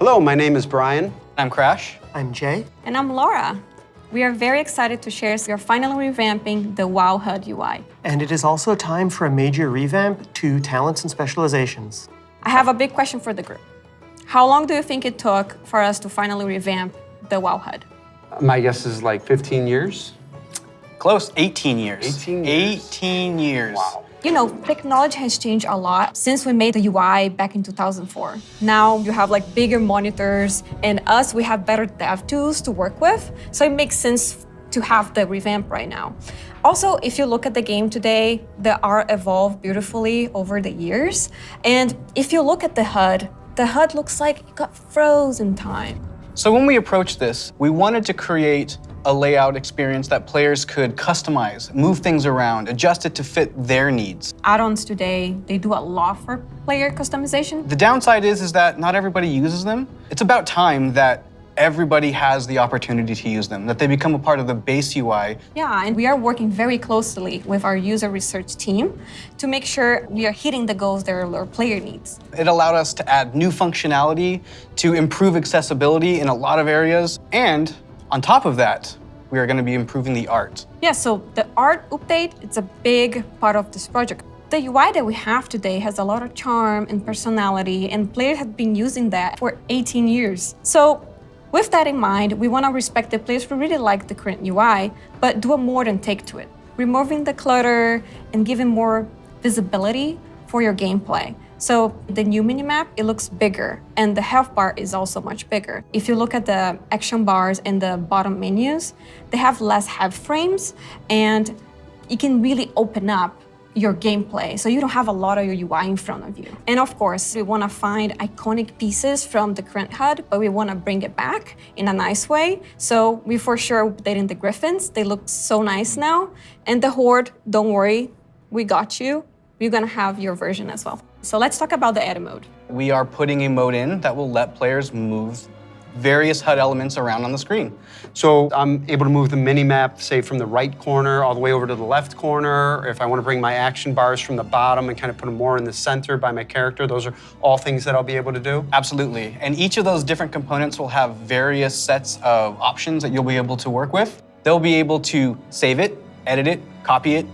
Hello, my name is Brian. I'm Crash. I'm Jay. And I'm Laura. We are very excited to share we are finally revamping the WoW HUD UI. And it is also time for a major revamp to talents and specializations. I have a big question for the group. How long do you think it took for us to finally revamp the WoW HUD? My guess is like 15 years. Close, 18 years. 18 years. 18 years. Wow. You know, technology has changed a lot since we made the UI back in 2004. Now you have like bigger monitors, and we have better dev tools to work with. So it makes sense to have the revamp right now. Also, if you look at the game today, the art evolved beautifully over the years. And if you look at the HUD looks like it got frozen in time. So when we approached this, we wanted to create a layout experience that players could customize, move things around, adjust it to fit their needs. Add-ons today, they do a lot for player customization. The downside is that not everybody uses them. It's about time that everybody has the opportunity to use them, that they become a part of the base UI. Yeah, and we are working very closely with our user research team to make sure we are hitting the goals that our player needs. It allowed us to add new functionality, to improve accessibility in a lot of areas, and on top of that, we are going to be improving the art. Yeah, so the art update, it's a big part of this project. The UI that we have today has a lot of charm and personality, and players have been using that for 18 years. So with that in mind, we want to respect the players who really like the current UI, but do a more than take to it. Removing the clutter and giving more visibility for your gameplay. So the new minimap, it looks bigger, and the health bar is also much bigger. If you look at the action bars and the bottom menus, they have less head frames, and it can really open up your gameplay, so you don't have a lot of your UI in front of you. And of course, we want to find iconic pieces from the current HUD, but we want to bring it back in a nice way. So we for sure updating the griffins. They look so nice now. And the horde, don't worry, we got you. We're going to have your version as well. So let's talk about the edit mode. We are putting a mode in that will let players move various HUD elements around on the screen. So I'm able to move the mini-map, say, from the right corner all the way over to the left corner. If I want to bring my action bars from the bottom and kind of put them more in the center by my character, those are all things that I'll be able to do? Absolutely. And each of those different components will have various sets of options that you'll be able to work with. They'll be able to save it, edit it, copy it,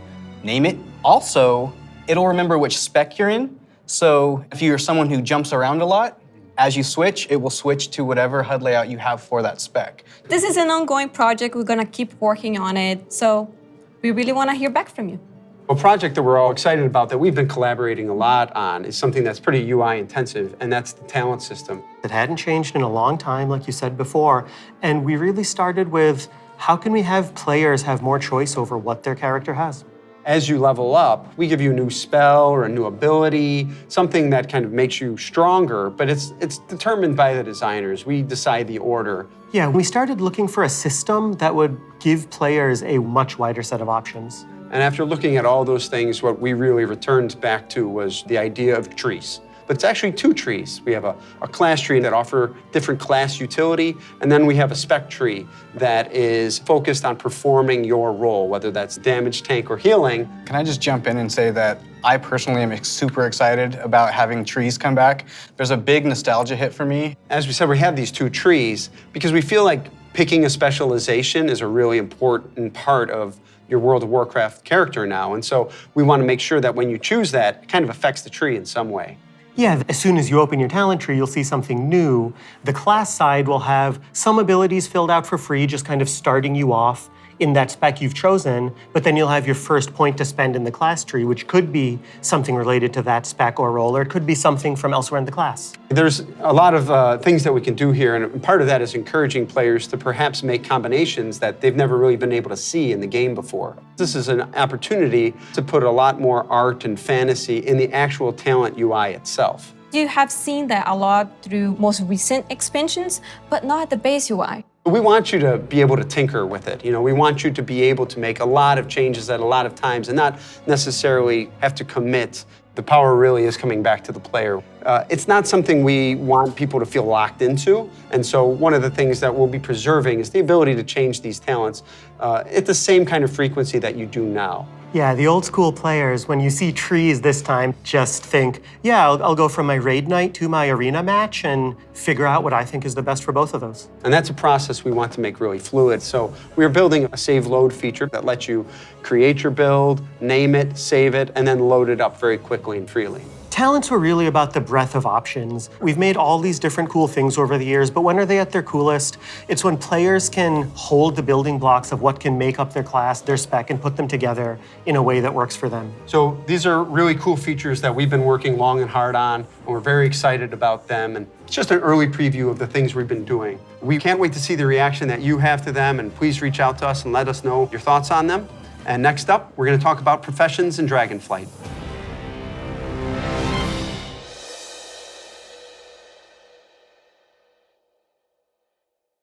name it. Also, it'll remember which spec you're in. So if you're someone who jumps around a lot, as you switch, it will switch to whatever HUD layout you have for that spec. This is an ongoing project. We're going to keep working on it. So we really want to hear back from you. A project that we're all excited about that we've been collaborating a lot on is something that's pretty UI intensive, and that's the talent system. It hadn't changed in a long time, like you said before, and we really started with how can we have players have more choice over what their character has? As you level up, we give you a new spell or a new ability, something that kind of makes you stronger, but it's determined by the designers. We decide the order. Yeah, we started looking for a system that would give players a much wider set of options. And after looking at all those things, what we really returned back to was the idea of trees. But it's actually two trees. We have a class tree that offer different class utility, and then we have a spec tree that is focused on performing your role, whether that's damage, tank, or healing. Can I just jump in and say that I personally am super excited about having trees come back. There's a big nostalgia hit for me. As we said, we have these two trees because we feel like picking a specialization is a really important part of your World of Warcraft character now. And so we want to make sure that when you choose that, it kind of affects the tree in some way. Yeah, as soon as you open your talent tree, you'll see something new. The class side will have some abilities filled out for free, just kind of starting you off in that spec you've chosen, but then you'll have your first point to spend in the class tree, which could be something related to that spec or role, or it could be something from elsewhere in the class. There's a lot of things that we can do here, and part of that is encouraging players to perhaps make combinations that they've never really been able to see in the game before. This is an opportunity to put a lot more art and fantasy in the actual talent UI itself. You have seen that a lot through most recent expansions, but not at the base UI. We want you to be able to tinker with it. We want you to be able to make a lot of changes at a lot of times and not necessarily have to commit. The power really is coming back to the player. It's not something we want people to feel locked into, and so one of the things that we'll be preserving is the ability to change these talents at the same kind of frequency that you do now. Yeah, the old school players, when you see trees this time, just think, yeah, I'll go from my raid night to my arena match and figure out what I think is the best for both of those. And that's a process we want to make really fluid. So we're building a save load feature that lets you create your build, name it, save it, and then load it up very quickly and freely. Talents were really about the breadth of options. We've made all these different cool things over the years, but when are they at their coolest? It's when players can hold the building blocks of what can make up their class, their spec, and put them together in a way that works for them. So these are really cool features that we've been working long and hard on, and we're very excited about them. And it's just an early preview of the things we've been doing. We can't wait to see the reaction that you have to them, and please reach out to us and let us know your thoughts on them. And next up, we're going to talk about professions in Dragonflight.